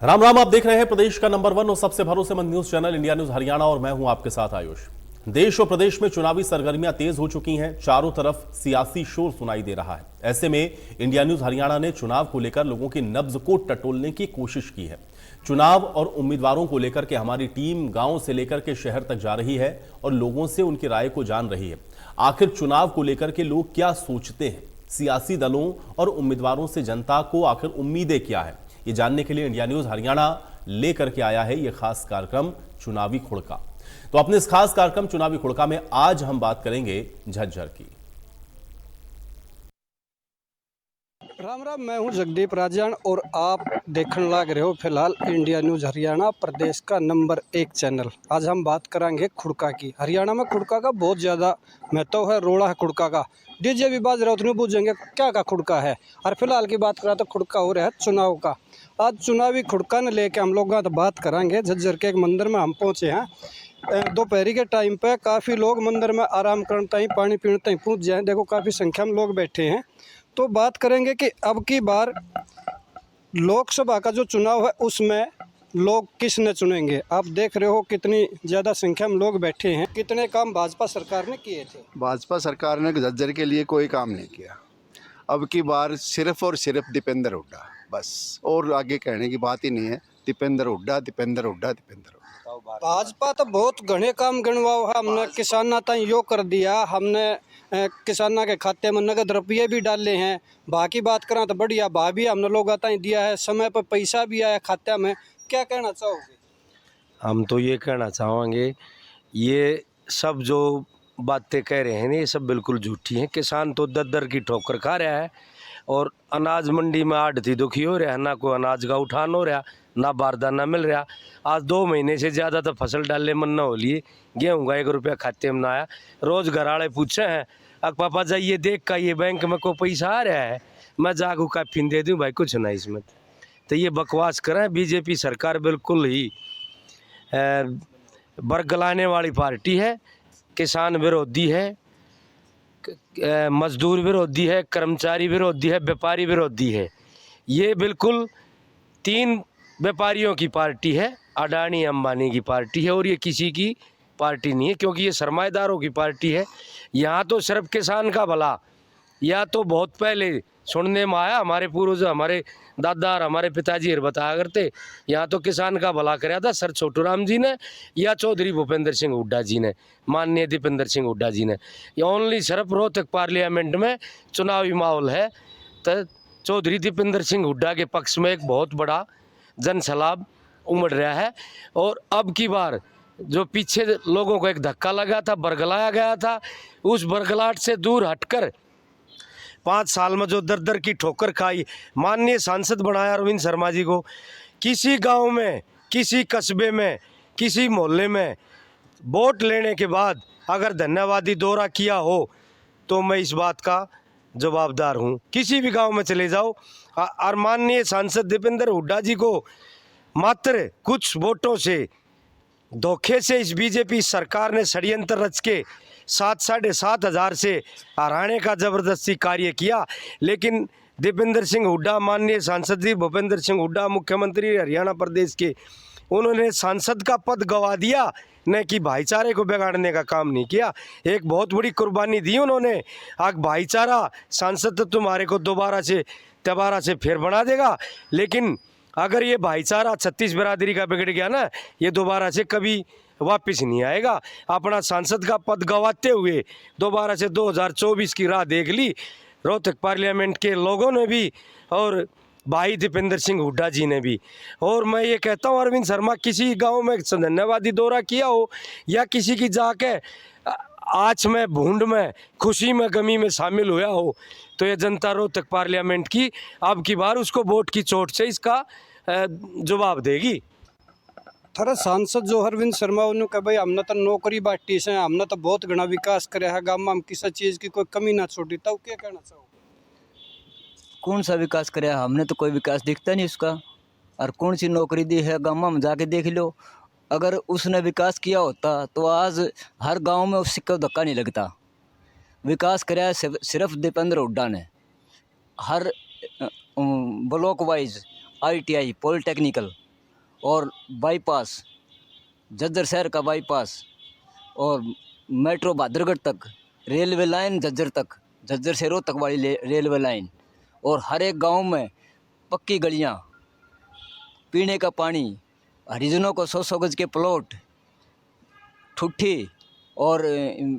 राम राम। आप देख रहे हैं प्रदेश का नंबर 1 और सबसे भरोसेमंद news channel India news Haryana और मैं हूं आपके साथ आयुष। देश और प्रदेश में चुनावी सरगर्मियां तेज हो चुकी हैं। चारों तरफ सियासी शोर सुनाई दे रहा है। ऐसे में इंडिया न्यूज हरियाणा ने चुनाव को लेकर लोगों की नब्ज को टटोलने की कोशिश की है। चुनाव और उम्मीदवारों को लेकर के हमारी टीम गांव से लेकर के शहर तक जा रही है और लोगों से उनकी राय को जान रही है। आखिर चुनाव को लेकर के लोग क्या सोचते हैं, सियासी दलों और उम्मीदवारों से जनता को आखिर उम्मीदें क्या है, ये जानने के लिए इंडिया न्यूज हरियाणा लेकर के आया है ये खास कार्यक्रम चुनावी खुड़का। तो अपने इस खास कार्यक्रम चुनावी खुड़का में आज हम बात करेंगे झज्जर की। राम राम, मैं हूं जगदीप राजन और आप देखने लग रहे हो फिलहाल इंडिया न्यूज हरियाणा प्रदेश का नंबर 1 चैनल। आज हम बात करेंगे खुड़का की। हरियाणा में खुड़का का बहुत ज़्यादा महत्व है, रोड़ा है खुड़का का। डीजे भी बाज रहा उतने पूछेंगे क्या का खुड़का है। और फिलहाल की बात करा तो खुड़का हो रहा है चुनाव का। आज चुनावी खुड़का ने लेके हम लोग बात करेंगे। झज्जर के एक मंदिर में हम पहुँचे हैं। दोपहरी के टाइम पे काफ़ी लोग मंदिर में आराम करने पानी पीने तक पहुँच जाए। देखो काफ़ी संख्या में लोग बैठे हैं। तो बात करेंगे कि अब की बार लोकसभा का जो चुनाव है उसमें लोग किसने चुनेंगे। आप देख रहे हो कितनी ज़्यादा संख्या में लोग बैठे हैं। कितने काम भाजपा सरकार ने किए थे। भाजपा सरकार ने झज्जर के लिए कोई काम नहीं किया। अब की बार सिर्फ और सिर्फ दीपेंद्र हुड्डा, बस, और आगे कहने की बात ही नहीं है। दीपेंद्र हुड्डा, दीपेंद्र हुड्डा, दीपेंद्र हुड्डा। भाजपा तो बहुत घने काम गिनवाओ है। हमने किसाना तक यो कर दिया, हमने किसाना के खाते में नगद रुपये भी डाले हैं। बाकी बात करें तो बढ़िया भाव भी हमने लोग आता ही दिया है, समय पर पैसा भी आया खाते में। क्या कहना चाहोगे। हम तो ये कहना चाहेंगे, ये सब जो बातें कह रहे हैं ना, ये सब बिल्कुल झूठी हैं। किसान तो दर की ठोकर खा रहा है और अनाज मंडी में आढ़ती दुखी हो रहा है। ना कोई अनाज का उठान हो रहा, ना बारदाना मिल रहा। आज 2 महीने से ज़्यादा तो फसल डालने मन ना हो लिए। गेहूँ का 1 रुपया खाते में ना आया। रोज़ घर वाले पूछे हैं, अब पापा जाइए देख का ये बैंक में कोई पैसा आ रहा है। मैं जागू का फिन दे दूँ भाई, कुछ ना इसमें। तो ये बकवास करें। बीजेपी सरकार बिल्कुल ही बरगलाने वाली पार्टी है। किसान विरोधी है, मजदूर विरोधी है, कर्मचारी विरोधी है, व्यापारी विरोधी है। ये बिल्कुल 3 व्यापारियों की पार्टी है, अडानी अंबानी की पार्टी है। और ये किसी की पार्टी नहीं है, क्योंकि ये सरमाएदारों की पार्टी है। यहाँ तो सिर्फ किसान का भला, या तो बहुत पहले सुनने में आया, हमारे पूर्वज, हमारे दादा और हमारे पिताजी बताया करते, यहाँ तो किसान का भला कराया था सर छोटू राम जी ने या चौधरी भूपेंद्र सिंह हुड्डा जी ने, माननीय दीपेंद्र सिंह हुड्डा जी ने। ये ओनली सिर्फ रोहतक पार्लियामेंट में चुनावी माहौल है तो चौधरी दीपेंद्र सिंह हुड्डा के पक्ष में एक बहुत बड़ा जनसैलाब उमड़ रहा है। और अब की बार जो पीछे लोगों को एक धक्का लगा था, बरगलाया गया था, उस बरगलाहट से दूर हटकर 5 साल में जो दर की ठोकर खाई, माननीय सांसद बनाया अरविंद शर्मा जी को। किसी गांव में, किसी कस्बे में, किसी मोहल्ले में वोट लेने के बाद अगर धन्यवादी दौरा किया हो तो मैं इस बात का जवाबदार हूं। किसी भी गांव में चले जाओ और माननीय सांसद दीपेंद्र हुड्डा जी को मात्र कुछ वोटों से, धोखे से इस बीजेपी सरकार ने षड्यंत्र रच के 7,500 हज़ार से हराने का जबरदस्ती कार्य किया। लेकिन दीपेंद्र सिंह हुड्डा, माननीय सांसद जी भूपेंद्र सिंह हुड्डा, मुख्यमंत्री हरियाणा प्रदेश के, उन्होंने सांसद का पद गंवा दिया, न कि भाईचारे को बिगाड़ने का काम नहीं किया। एक बहुत बड़ी कुर्बानी दी उन्होंने। आग भाईचारा सांसद तो तुम्हारे को दोबारा से फिर बना देगा, लेकिन अगर ये भाईचारा 36 बिरादरी का बिगड़ गया ना, ये दोबारा से कभी वापस नहीं आएगा। अपना सांसद का पद गंवाते हुए दोबारा से 2024 की राह देख ली रोहतक पार्लियामेंट के लोगों ने भी और भाई दीपेंद्र सिंह हुड्डा जी ने भी। और मैं ये कहता हूँ, अरविंद शर्मा किसी गांव में धन्यवादी दौरा किया हो या किसी की जाके आज में भूंड में, खुशी में, गमी में शामिल हुआ हो, तो ये जनता रोहतक पार्लियामेंट की अब की बार उसको वोट की चोट से इसका जवाब देगी। थारा सांसद जो अरविंद शर्मा उन्होंने कहा भाई हमने तो नौकरी बांटी से, हमने तो बहुत घना विकास कराया है गाँव में, हम किसी चीज़ की कोई कमी ना छोड़ी। तब क्या कहना चाहोगे। कौन सा विकास कराया, हमने तो कोई विकास दिखता नहीं उसका। और कौन सी नौकरी दी है गाँव में, जाके देख लो। अगर उसने विकास किया होता तो आज हर गांव में उससे कोई धक्का नहीं लगता। विकास कराया सिर्फ दीपेंद्र हुड्डा ने। हर ब्लॉक वाइज ITI, पॉलिटेक्निकल और बाईपास झज्जर शहर का बाईपास और मेट्रो बहादुरगढ़ तक, रेलवे लाइन झज्जर तक, झज्जर से रोहतक वाली रेलवे लाइन, और हर एक गांव में पक्की गलियां, पीने का पानी, हरिजनों को 100 गज के प्लॉट, ठुट्ठी और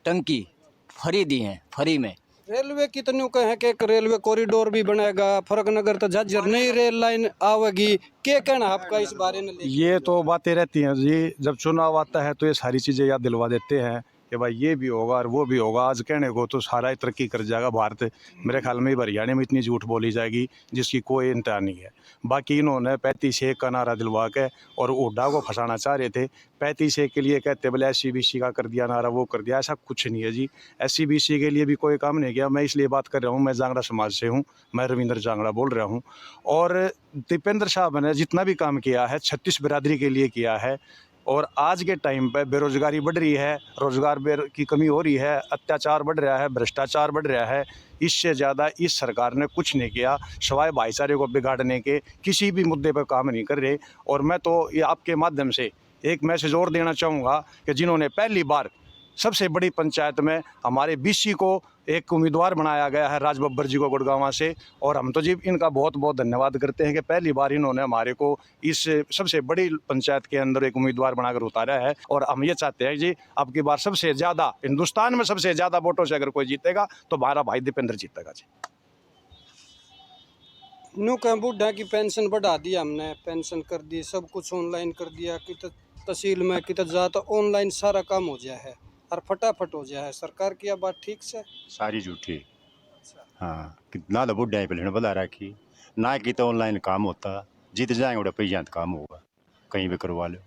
टंकी फ्री दी हैं, फ्री में। रेलवे कितने कहे कि एक रेलवे कॉरिडोर भी बनेगा, फरकनगर तो झज्जर नई रेल लाइन आवेगी, क्या कहना आपका इस बारे में? ये तो बातें रहती हैं जी, जब चुनाव आता है तो ये सारी चीज़ें याद दिलवा देते हैं कि भाई ये भी होगा और वो भी होगा। आज कहने को तो सारा ही तरक्की कर जाएगा भारत, मेरे ख्याल में हरियाणा में इतनी झूठ बोली जाएगी जिसकी कोई इंतहा नहीं है। बाकी इन्होंने 35-1 का नारा दिलवा के और हुड्डा को फंसाना चाह रहे थे। 35-1 के लिए कहते बोले SC-BC का कर दिया नारा, वो कर दिया, ऐसा कुछ नहीं है जी। SC-BC के लिए भी कोई काम नहीं किया। मैं इसलिए बात कर रहा हूँ, मैं जांगड़ा समाज से हूँ, मैं रविंद्र जांगड़ा बोल रहा हूँ। और दीपेंद्र साहब ने जितना भी काम किया है 36 बिरादरी के लिए किया है। और आज के टाइम पे बेरोजगारी बढ़ रही है, रोजगार की कमी हो रही है, अत्याचार बढ़ रहा है, भ्रष्टाचार बढ़ रहा है। इससे ज़्यादा इस सरकार ने कुछ नहीं किया, सवाए भाईचारे को बिगाड़ने के किसी भी मुद्दे पर काम नहीं कर रहे। और मैं तो ये आपके माध्यम से एक मैसेज और देना चाहूँगा कि जिन्होंने पहली बार सबसे बड़ी पंचायत में हमारे BC को एक उम्मीदवार बनाया गया है, राज बब्बर जी को गुड़गांव से, और हम तो जी इनका बहुत बहुत धन्यवाद करते हैं कि पहली बार इन्होंने हमारे को इस सबसे बड़ी पंचायत के अंदर एक उम्मीदवार बनाकर उतारा है। और हम ये चाहते हैं जी अब की बार सबसे ज़्यादा हिंदुस्तान में सबसे ज़्यादा वोटों से अगर कोई जीतेगा तो हमारा भाई दीपेंद्र जीतेगा जी। न्यू कह बुढ़ा की पेंशन बढ़ा दी हमने, पेंशन कर दी, सब कुछ ऑनलाइन कर दिया, कि तहसील में कि जाता ऑनलाइन सारा काम हो जाए है और फटाफट हो जाए है। सरकार की यह बात ठीक से? सारी झूठी। हाँ, ना तो बुढ़ा प्लेन बता रखी, ना कि तो ऑनलाइन काम होता, जीत जाएंगे उड़ा पैसा काम होगा, कहीं भी करवा लो।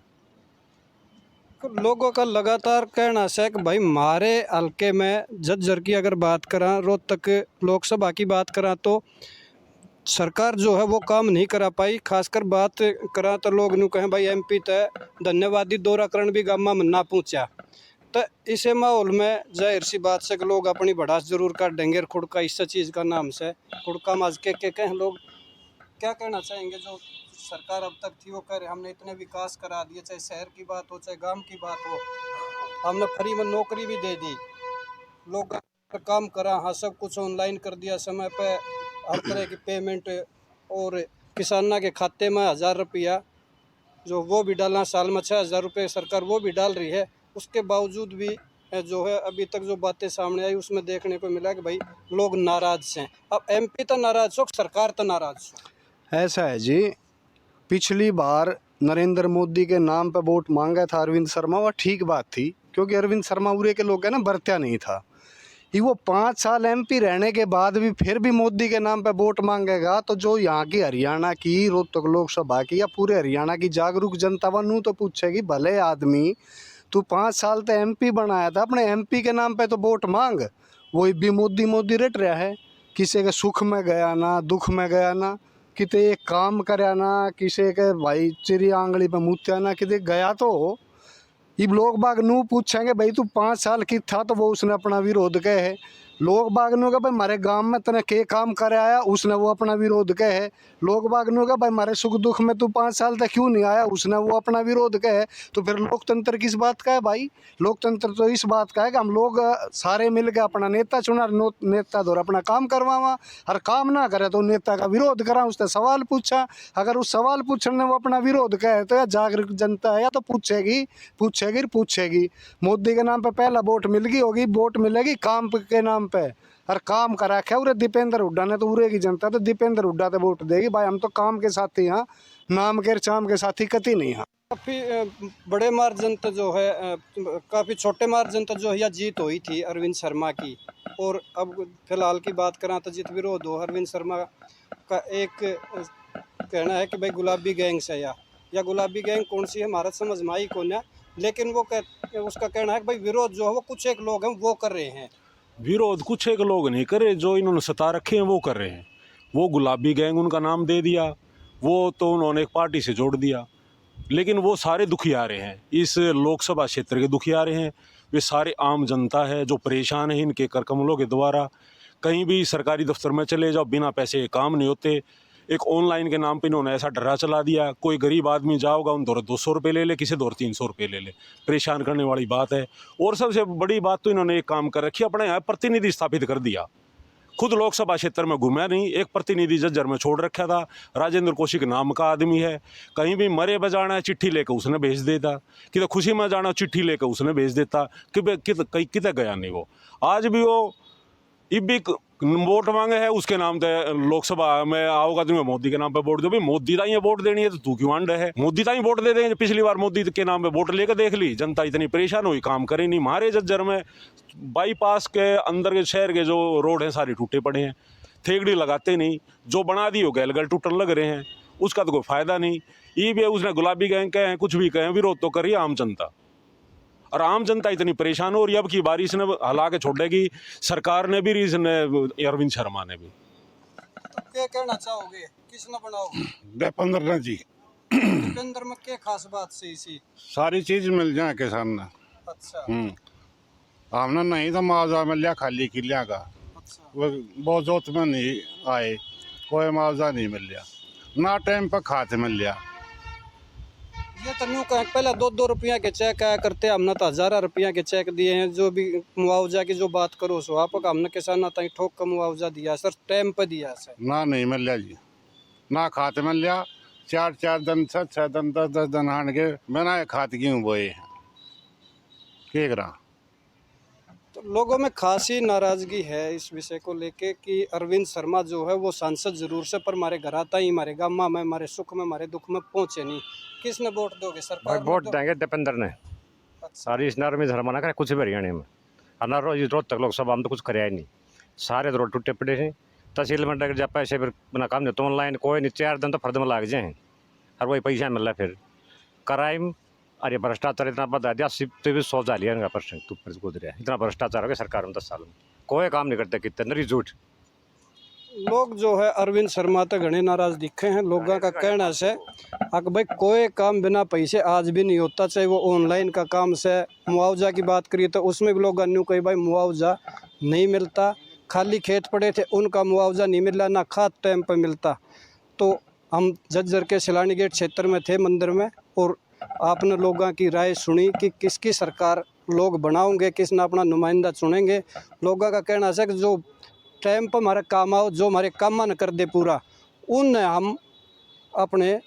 लोगों का लगातार कहना है कि भाई मारे हल्के में झज्जर की अगर बात करा, रोहतक लोकसभा की बात करा, तो सरकार जो है वो काम नहीं करा पाई। खासकर बात करा तो लोग न्यू कहें भाई MP तय धन्यवादी दौराकरण भी गामा में ना पहुँचा। तो इसे माहौल में जाहिर सी बात से कि लोग अपनी भड़ास जरूर काटेंगे। खुड़का इस चीज़ का नाम से खुड़का माज के कहें लोग क्या कहना चाहेंगे? जो सरकार अब तक थी वो करे, हमने इतने विकास करा दिए, चाहे शहर की बात हो चाहे गांव की बात हो, हमने फ्री में नौकरी भी दे दी, लोग काम करा, हाँ सब कुछ ऑनलाइन कर दिया, समय पे हर तरह की पेमेंट, और किसाना के खाते में 1000 रुपया जो वो भी डालना, साल में 6000 रुपये सरकार वो भी डाल रही है। उसके बावजूद भी जो है अभी तक जो बातें सामने आई उसमें देखने को मिला कि भाई लोग नाराज हैं। अब MP तो नाराज हो, सरकार तो नाराज हो। ऐसा है जी, पिछली बार नरेंद्र मोदी के नाम पे वोट मांगा था अरविंद शर्मा, वह ठीक बात थी, क्योंकि अरविंद शर्मा उरे के लोग है ना, बरत्या नहीं था। ये वो 5 साल MP रहने के बाद भी फिर भी मोदी के नाम पे वोट मांगेगा, तो जो यहाँ की हरियाणा की रोहतक लोकसभा की या पूरे हरियाणा की जागरूक जनता बनू तो पूछेगी, भले आदमी तू 5 साल तो MP बनाया था, अपने MP के नाम पे तो वोट मांग। वही भी मोदी रट रहा है, किसी के सुख में गया ना, दुख में गया ना, किते एक काम करया ना, किसी के भाई चिड़ी आंगली पे मुत्या ना, किते गया तो हो। ये लोग बाग नू पूछेंगे भाई तू 5 साल की था, तो वो उसने अपना विरोध कहे है। लोग बाग नू का भाई हमारे गांव में तने के काम कर आया, उसने वो अपना विरोध कहे है। लोग बाग नू का भाई हमारे सुख दुख में तू 5 साल तक क्यों नहीं आया, उसने वो अपना विरोध कहे। तो फिर लोकतंत्र किस बात का है भाई? लोकतंत्र तो इस बात का है कि हम लोग सारे मिल के अपना नेता चुना, नेता द्वारा अपना काम करवावा, और काम ना करे तो नेता का विरोध करा, उसने सवाल पूछा, अगर उस सवाल पूछने वो अपना विरोध कहे तो या जागरूक जनता है या तो पूछेगी। मोदी के नाम पे पहला वोट मिल गई होगी, वोट मिलेगी काम के नाम पे, और काम करा क्या उरे दीपेंद्र हुड्डा ने, तो उरे की जनता तो दीपेंद्र हुड्डा तो वोट देगी भाई। हम तो काम के साथी हैं, नाम के चाम के साथी कति नहीं हैं। काफ़ी बड़े मार्जिन तो जो है, काफ़ी छोटे मार्जिन तो जो है जीत हुई थी अरविंद शर्मा की। और अब फिलहाल की बात करें तो जीत विरोध हो, अरविंद शर्मा का एक कहना है कि भाई गुलाबी गैंग से या गुलाबी गैंग कौन सी है हमारा समझ में आई कौन है, लेकिन वो उसका कहना है कि भाई विरोध जो है वो कुछ एक लोग हैं वो कर रहे हैं। विरोध कुछ एक लोग नहीं कर रहे, जो इन्होंने सता रखे हैं वो कर रहे हैं। वो गुलाबी गैंग उनका नाम दे दिया, वो तो उन्होंने एक पार्टी से जोड़ दिया, लेकिन वो सारे दुखियारे हैं, इस लोकसभा क्षेत्र के दुखियारे हैं। वे सारे आम जनता है जो परेशान है इनके कर कमलों के द्वारा। कहीं भी सरकारी दफ्तर में चले जाओ, बिना पैसे के काम नहीं होते। एक ऑनलाइन के नाम पे इन्होंने ऐसा डरा चला दिया, कोई गरीब आदमी जाओगा उन दौर 200 रुपये ले ले, किसी दौर 300 रुपये ले ले, परेशान करने वाली बात है। और सबसे बड़ी बात तो इन्होंने एक काम कर रखी, अपने यहाँ प्रतिनिधि स्थापित कर दिया। खुद लोकसभा क्षेत्र में घूमा नहीं, एक प्रतिनिधि झज्जर में छोड़ रखा था, राजेंद्र कौशिक नाम का आदमी है। कहीं भी मरे बजाना है चिट्ठी लेकर उसने भेज देता, किधर खुशी में जाना चिट्ठी लेकर उसने भेज देता, कहीं किधर गया नहीं वो। आज भी वो भी वोट मांगे है उसके नाम पे लोकसभा में आओगा तो मैं मोदी के नाम पे वोट दो। भाई मोदी ताई वोट देनी है तो तू क्यों आंड है? मोदी ताई वोट दे देंगे। पिछली बार मोदी के नाम पे वोट लेकर देख ली, जनता इतनी परेशान हुई, काम करे नहीं। हमारे झज्जर में बाईपास के अंदर के शहर के जो रोड हैं सारे टूटे पड़े हैं, थेगड़ी लगाते नहीं, जो बना दी हो गैल गैल टूटन लग रहे हैं, उसका तो कोई फायदा नहीं। ये भी उसने गुलाबी गैंग कहे कुछ भी कहें, विरोध तो करिए आम जनता, और आम जनता इतनी परेशान हो रही है। अब की बारिश ने हला के छोड़ेगी, सरकार ने भी, अरविंद शर्मा ने भी। क्या कहना चाहोगे, किसने बनाओगे? दीपेंद्र जी। दीपेंद्र में क्या खास बात से इसी? सारी चीज मिल जाए किसान ने। अच्छा। हमने नहीं तो मुआवजा मिल लिया खाली किलिया का। अच्छा। वो बहुत जोत में नहीं आए, कोई मुआवजा नहीं मिल लिया, ना टाइम पर खाते मिल लिया। ये तो न्यू कह पहले 2-2 रुपया के चेक आया करते, हमने तो 1000 रुपया के चेक दिए हैं। जो भी मुआवजा की जो बात करो सो आप हमने किसान तक ठोक का मुआवजा दिया सर, टाइम पे दिया सर। ना नहीं मिल लिया जी, ना खाते मिल लिया। 4-4 दिन 6 दिन 10-10 दिन हान के मैंने खाते क्यों बोए क्या करा। तो लोगों में खासी नाराजगी है इस विषय को लेके कि अरविंद शर्मा जो है वो सांसद जरूर से, पर हमारे घर आता ही, हमारे गाँव में, हमारे सुख में, हमारे दुख में पहुँचे नहीं। किसने वोट दोगे? सरकार वोट देंगे दीपेंद्र ने। सारी इस अरविंद शर्मा ना करे कुछ भी हरियाणा में, और रोज तक लोकसभा में तो कुछ कराया नहीं, सारे रोड टूटे पड़े हैं। तहसील में डर जा पैसे फिर बिना काम नहीं तो ऑनलाइन कोई नहीं, 4 दिन तो फर्द में लग जाए और वही पैसा मिल रहा है। फिर क्राइम, अरे भ्रष्टाचार इतना बढ़ा दिया, 100 लिया 1% ऊपर गुजरिया। इतना भ्रष्टाचार हो गया सरकार में 10 साल में, कोई काम नहीं करते, कितने नरी झूठ। लोग जो है अरविंद शर्मा तो घने नाराज दिखे हैं। लोगों का कहना है कि भाई कोई काम बिना पैसे आज भी नहीं होता, चाहे वो ऑनलाइन का काम से। मुआवजा की बात करिए तो उसमें भी लोग अन्य कही भाई मुआवजा नहीं मिलता, खाली खेत पड़े थे उनका मुआवजा नहीं मिला, ना खाद टाइम पर मिलता। तो हम झज्जर के सिलानी गेट क्षेत्र में थे मंदिर में, और आपने लोगों की राय सुनी कि किसकी सरकार लोग बनाओगे, किसने अपना नुमाइंदा चुनेंगे। लोगों का कहना है कि जो टाइम पर हमारा काम आओ, जो हमारे काम न कर दे पूरा, उन हम अपने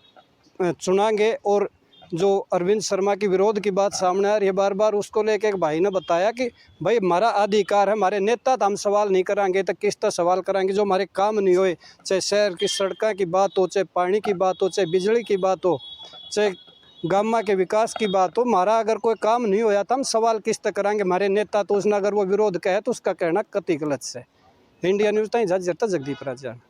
चुनाएंगे। और जो अरविंद शर्मा की विरोध की बात सामने आ रही है बार बार, उसको लेके एक भाई ने बताया कि भाई हमारा अधिकार है, हमारे नेता तो हम सवाल नहीं कराएंगे तो किस तरह सवाल कराएंगे जो हमारे काम नहीं होए। चाहे शहर की सड़कों की बात हो, चाहे पानी की बात हो, चाहे बिजली की बात हो, चाहे गामा के विकास की बात हो, हमारा अगर कोई काम नहीं होया तो हम सवाल किस तरह कराएंगे हमारे नेता। तो उसने अगर वो विरोध कहे तो उसका कहना कतई गलत है। इंडिया न्यूज़ ताईं झज्जर तक जगदीप राजान।